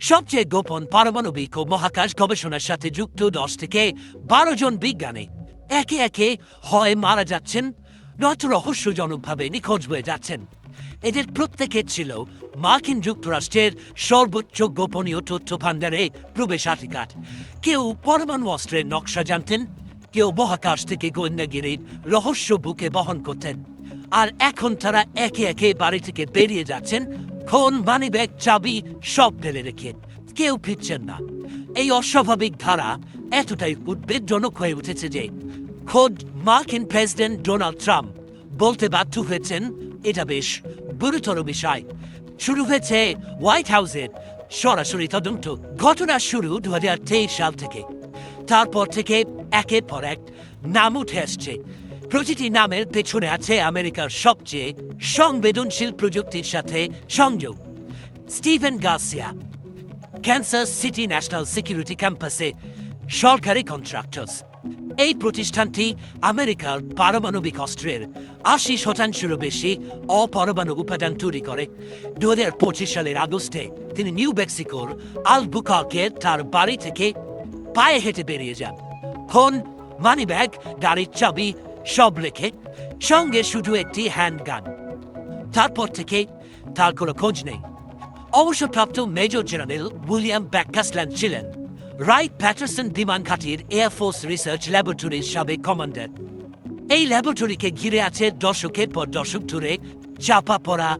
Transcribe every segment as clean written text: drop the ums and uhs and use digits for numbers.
সবচেয়ে গোপন পারমাণবিক ও মহাকাশ গবেষণার সাথে যুক্ত 10 থেকে 12 জন বিজ্ঞানী একে একে হয় মারা যাচ্ছেন, নয়তো রহস্যজনকভাবে নিখোঁজ হয়ে যাচ্ছেন। এদের প্রত্যেকে ছিল মার্কিন যুক্তরাষ্ট্রের সর্বোচ্চ গোপনীয় তথ্য ভাণ্ডারে প্রবেশাধিকার। কেউ পরমাণু অস্ত্রের নকশা জানতেন, কেউ মহাকাশ থেকে গোয়েন্দাগিরির রহস্য বুকে বহন করতেন। আর এখন তারা একে একে বাড়ি থেকে বেরিয়ে যাচ্ছেন, ফোন, মানিব্যাগ, চাবি সব ফেলে রেখে। কেউ ফিরছেন না। এই অস্বাভাবিক ধারা এতটাই উদ্বেগজনক হয়ে উঠেছে যে খোদ মার্কিন প্রেসিডেন্ট ডোনাল্ড ট্রাম্প বলতে বাধ্য হয়েছেন এটা বেশ গুরুতর বিষয়। শুরু হয়েছে হোয়াইট হাউসের সরাসরি তদন্ত। ঘটনা শুরু 2023 সাল থেকে। তারপর থেকে একের পর এক নাম উঠে আসছে। প্রতিটি নামের পেছনে আছে আমেরিকার সবচেয়ে সংবেদনশীল প্রযুক্তির সাথে সংযোগ। Steven Garcia, Kansas city national security ক্যাম্পাসে সরকারি কন্ট্রাক্টর। এই প্রতিষ্ঠানটি আমেরিকার পারমাণবিক অস্ত্রের 80%-এরও বেশি অপরমাণু উপাদান তৈরি করে। 2025 সালের আগস্টে তিনি নিউ মেক্সিকোর আলবুকার্কের তার বাড়ি থেকে পায়ে হেঁটে বেরিয়ে যান। ফোন, মানিব্যাগ, গাড়ির চাবি সব রেখে, সঙ্গে শুধু একটি হ্যান্ডগান। তারপর থেকে তার কোনো খোঁজ নেই। অবসরপ্রাপ্ত মেজর জেনারেল উইলিয়াম ব্যাককাসল্যান্ড ছিলেন রাইট প্যাটারসন বিমান ঘাঁটির এয়ারফোর্স রিসার্চ ল্যাবরেটরির সাবেক কমান্ডার। এই ল্যাবরেটরিকে ঘিরে আছে দশকের পর দশক ধরে চাপা পড়া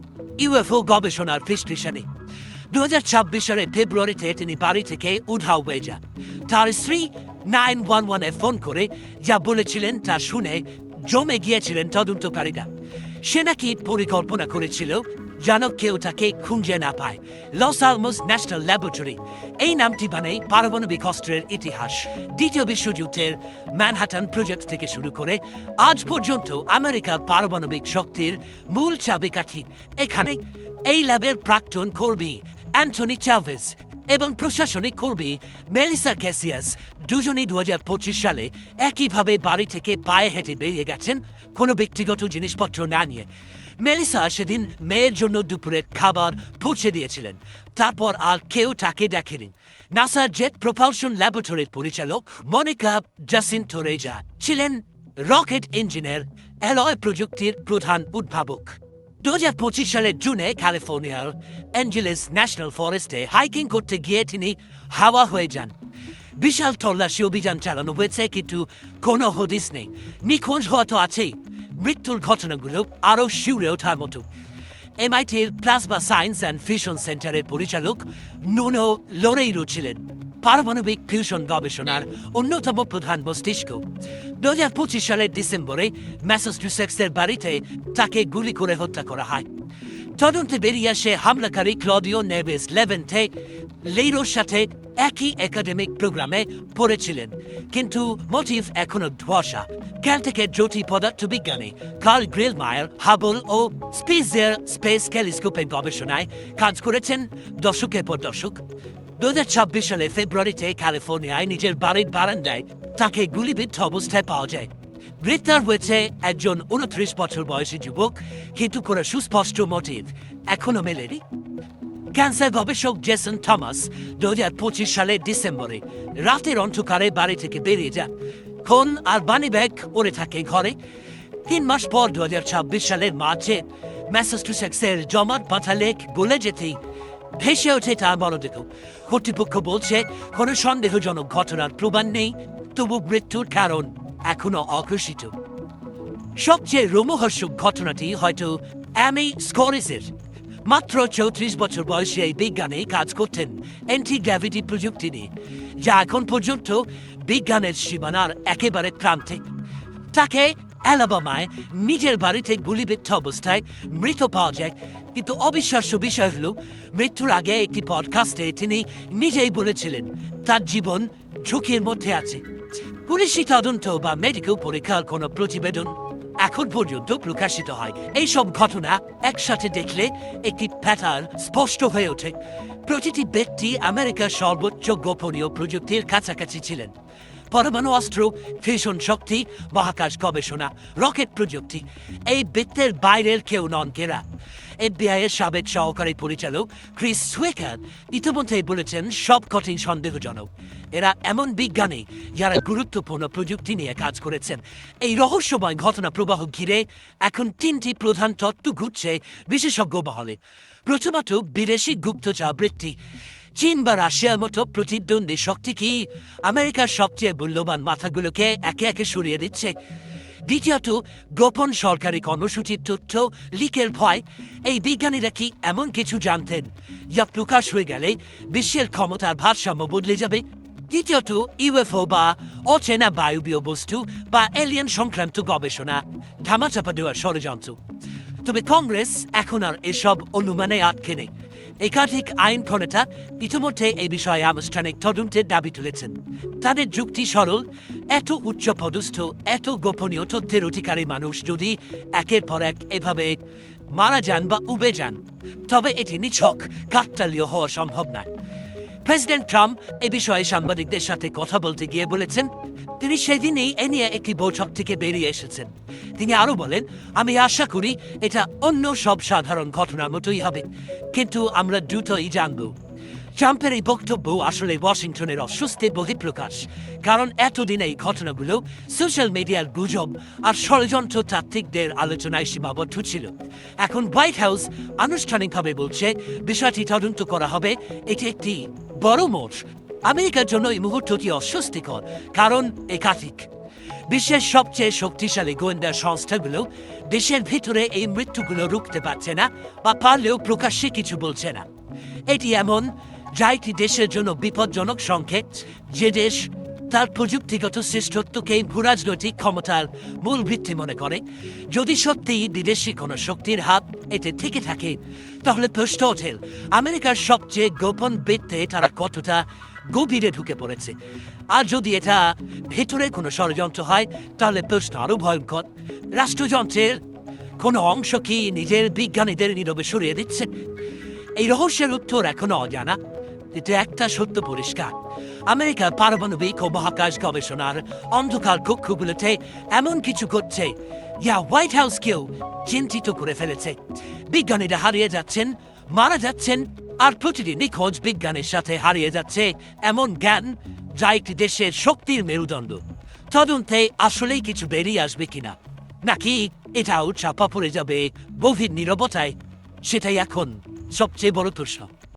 ইউএফও গবেষণার ফিসফিসানি। 2026 সালের ফেব্রুয়ারিতে তিনি বাড়ি থেকে উধাও হয়ে যান। তার স্ত্রী 911-এ ফোন করে যা বলেছিলেন তা শুনে জমে গিয়েছিলেন তদন্তকারীরা। সে নাকি পরিকল্পনা করেছিল যেন কেউ তাকে খুঁজে না পায়। লস আলমোস ন্যাশনাল ল্যাবরেটরি, এই নামটি মানে পারমাণবিক অস্ত্রের ইতিহাস। দ্বিতীয় বিশ্বযুদ্ধের ম্যানহাটন প্রজেক্ট থেকে শুরু করে আজ পর্যন্ত আমেরিকার পারমাণবিক শক্তির মূল চাবিকাঠি এখানে। এই ল্যাবের প্রাক্তন কর্মী অ্যান্টনি চাভেজ এবং প্রশাসনিক কর্মী মেলিসা ক্যাসিয়াস দুজনেই 2025 সালে একইভাবে বাড়ি থেকে পায়ে হেঁটে বেরিয়ে গেছেন, কোনো ব্যক্তিগত জিনিসপত্র না নিয়ে। মেলিসা সেদিন মেয়ের জন্য দুপুরের খাবার পৌঁছে দিয়েছিলেন। তারপর আর কেউ তাকে দেখেনি। নাসার জেট প্রপালশন ল্যাবরেটরির পরিচালক মনিকা জাসিন্টো রেজা ছিলেন রকেট ইঞ্জিনিয়ার, অ্যালয় প্রযুক্তির প্রধান উদ্ভাবক। 2025 সালের জুনে ক্যালিফোর্নিয়ার অ্যাঞ্জেলেস ন্যাশনাল ফরেস্টে হাইকিং করতে গিয়ে তিনি হাওয়া হয়ে যান। বিশাল তল্লাশি অভিযান চালানো হয়েছে, কিন্তু কোনো হদিস নেই। নিখোঁজ হওয়া তো আছেই, মৃত্যুর ঘটনাগুলো আরও শিউরে ওঠার মতো। এমআইটির প্লাজমা সায়েন্স অ্যান্ড ফিউশন সেন্টারের পরিচালক নুনো লোরেইরো ছিলেন পারমাণবিক ফিউশন গবেষণার অন্যতম প্রধান মস্তিষ্ক। 2025 সালের ডিসেম্বরে ম্যাসাচুসেটসের বাড়িতে তাকে গুলি করে হত্যা করা হয়। তদন্তে বেরিয়ে আসে হামলাকারী ক্লডিও নেভেস লেভেন্টে লেইরোর সাথে একই একাডেমিক প্রোগ্রামে পড়েছিলেন, কিন্তু মোটিভ এখনো ধোঁয়াশা। ক্যালটেকের জ্যোতি পদার্থবিজ্ঞানী কার্ল গ্রিলমায়ার হাবল ও স্পিটজার স্পেস টেলিস্কোপের গবেষণায় কাজ করেছেন দশকের পর দশক। 2026 সালে ফেব্রুয়ারিতে ক্যালিফোর্নিয়ায় নিজের বাড়ির বারান্দায় তাকে গুলিবিদ্ধ অবস্থায় পাওয়া যায়। গ্রেপ্তার হয়েছে একজন 29 বছর বয়সী যুবক, কিন্তু কোনো সুস্পষ্ট মোটিভ এখনো মেলেনি। ক্যান্সার গবেষক জেসন থমাস 2025 সালের ডিসেম্বরে রাতের অন্ধকারে বাড়ি থেকে বেরিয়ে যান। ফোন আর মানিব্যাগ পড়ে থাকে ঘরে। 3 মাস পর 2026 সালের মার্চে ম্যাসাচুসেটসের জমাট বাঁধা লেক গলে যেতেই ভেসে ওঠে তার মরদেহ। কর্তৃপক্ষ বলছে কোনো সন্দেহজনক ঘটনার প্রমাণ নেই, তবু মৃত্যুর কারণ এখনো অঘোষিত। সবচেয়ে রোমহর্ষক ঘটনাটি হয়তো অ্যামি স্কোরিসের। মাত্র 34 বছর বয়সে এই বিজ্ঞানে কাজ করতেন অ্যান্টি গ্র্যাভিটি প্রযুক্তি নিয়ে, যা এখন পর্যন্ত বিজ্ঞানের সীমানার একেবারে প্রান্তে। তাকে অ্যালাবামায় নিজের বাড়িতে গুলিবিদ্ধ অবস্থায় মৃত পাওয়া যায়, কিন্তু অবিশ্বাস্য বিষয় হল মৃত্যুর আগে একটি পডকাস্টে তিনি নিজেই বলেছিলেন তার জীবন ঝুঁকির মধ্যে আছে। পুলিশি তদন্ত বা মেডিকেল পরীক্ষার কোনো প্রতিবেদন এখন পর্যন্ত প্রকাশিত হয়। এইসব ঘটনা একসাথে দেখলে একটি প্যাটার্ন স্পষ্ট হয়ে ওঠে। প্রতিটি ব্যক্তি আমেরিকার সর্বোচ্চ গোপনীয় প্রযুক্তির কাছাকাছি ছিলেন। পরমাণু অস্ত্র, ফিউশন শক্তি, মহাকাশ গবেষণা, রকেট প্রযুক্তি, এই বৃত্তের বাইরের কেউ নন কেরা। FBI এর সাবেক সহকারী পরিচালক ক্রিস সুয়েকার ইতিমধ্যে বলেছেন সব কঠিন সন্দেহজনক। এরা এমন বিজ্ঞানী যারা গুরুত্বপূর্ণ প্রযুক্তি নিয়ে কাজ করেছেন। এই রহস্যময় ঘটনা প্রবাহ ঘিরে এখন তিনটি প্রধান তত্ত্ব ঘুরছে বিশেষজ্ঞ মহলে। প্রথমত, বিদেশি গুপ্তচর বৃত্তি। চীন বা রাশিয়ার মতো প্রতিদ্বন্দ্বী শক্তি কি আমেরিকার সবচেয়ে মূল্যবান মাথাগুলোকে একে একে সরিয়ে দিচ্ছে? দ্বিতীয়ত, গোপন সরকারি কর্মসূচির তথ্য লিকের ভয়। এই বিজ্ঞানীরা কি এমন কিছু জানতেন যা প্রকাশ হয়ে গেলে বিশ্বের ক্ষমতার ভারসাম্য বদলে যাবে? তৃতীয়ত, ইউএফও বা অচেনা বায়বীয় বস্তু বা এলিয়েন সংক্রান্ত গবেষণা ধামাচাপা দেওয়ার ষড়যন্ত্র। তবে কংগ্রেস এখন আর এসব অনুমানে আটকে নেই। একাধিক আইন প্রণেতা ইতিমধ্যে এই বিষয়ে আনুষ্ঠানিক তদন্তের দাবি তুলেছেন। তাদের যুক্তি সরল, এত উচ্চপদস্থ এত গোপনীয় তথ্যের অধিকারী মানুষ যদি একের পর এক এভাবে মারা যান বা উবে যান, তবে এটি নিছক কাকতালীয় হওয়া সম্ভব নয়। প্রেসিডেন্ট ট্রাম্প এ বিষয়ে সাংবাদিকদের সাথে কথা বলতে গিয়ে বলেছেন তিনি সেদিনই এ নিয়ে একটি বৈঠক থেকে বেরিয়ে এসেছেন। তিনি আরো বলেন, আমি আশা করি এটা অন্য সব সাধারণ ঘটনার মতোই হবে, কিন্তু আমরা দ্রুতই জানব। ট্রাম্পের এই বক্তব্য আসলে ওয়াশিংটনের অস্বস্তির বহিঃপ্রকাশ, কারণ এতদিন এই ঘটনাগুলো সোশ্যাল মিডিয়ার গুজব আর ষড়যন্ত্র তাত্ত্বিকদের আলোচনায় সীমাবদ্ধ ছিল। এখন হোয়াইট হাউস আনুষ্ঠানিকভাবে বলছে বিষয়টি তদন্ত করা হবে। এটি একটি বড় মোড়। আমেরিকার জন্য এই মুহূর্তটি অস্বস্তিকর, কারণ একাধিক বিশ্বের সবচেয়ে শক্তিশালী গোয়েন্দা সংস্থাগুলো দেশের ভিতরে এই মৃত্যুগুলো রুখতে পারছে না, বা পারলেও প্রকাশ্যে কিছু বলছে না। এটি এমন যা একটি দেশের জন্য বিপজ্জনক সংকেত, যে দেশ তার প্রযুক্তিগত শ্রেষ্ঠত্বকে ভূরাজনৈতিক ক্ষমতার মূল ভিত্তি মনে করে। যদি সত্যিই বিদেশি কোনো শক্তির হাত এতে থেকে থাকে, তাহলে প্রশ্ন ওঠে আমেরিকার সবচেয়ে গোপন বৃত্তে তারা কতটা গভীরে ঢুকে পড়েছে। আর যদি এটা ভেতরে কোনো ষড়যন্ত্র হয়, তাহলে প্রশ্ন আরো ভয়ঙ্কর। রাষ্ট্রযন্ত্রের কোনো অংশ কি নিজের বিজ্ঞানীদের নীরবে সরিয়ে দিচ্ছে? এই রহস্যের উত্তর এখনো অজানা। এটা একটা সত্য পরিষ্কার, আমেরিকার পারমাণবিক ও মহাকাশ গবেষণার অন্ধকার কক্ষগুলোতে এমন কিছু ঘটছে যা হোয়াইট হাউসকেও চিন্তিত করে ফেলেছে। বিজ্ঞানীরা হারিয়ে যাচ্ছেন, মারা যাচ্ছেন, আর প্রতিটি নিখোঁজ বিজ্ঞানের সাথে হারিয়ে যাচ্ছে এমন জ্ঞান যা একটি দেশের শক্তির মেরুদণ্ড। তদন্তে আসলেই কিছু বেরিয়ে আসবে কিনা, নাকি এটাও চাপা পড়ে যাবে গভীর নীরবতায়, সেটাই এখন সবচেয়ে বড় প্রশ্ন।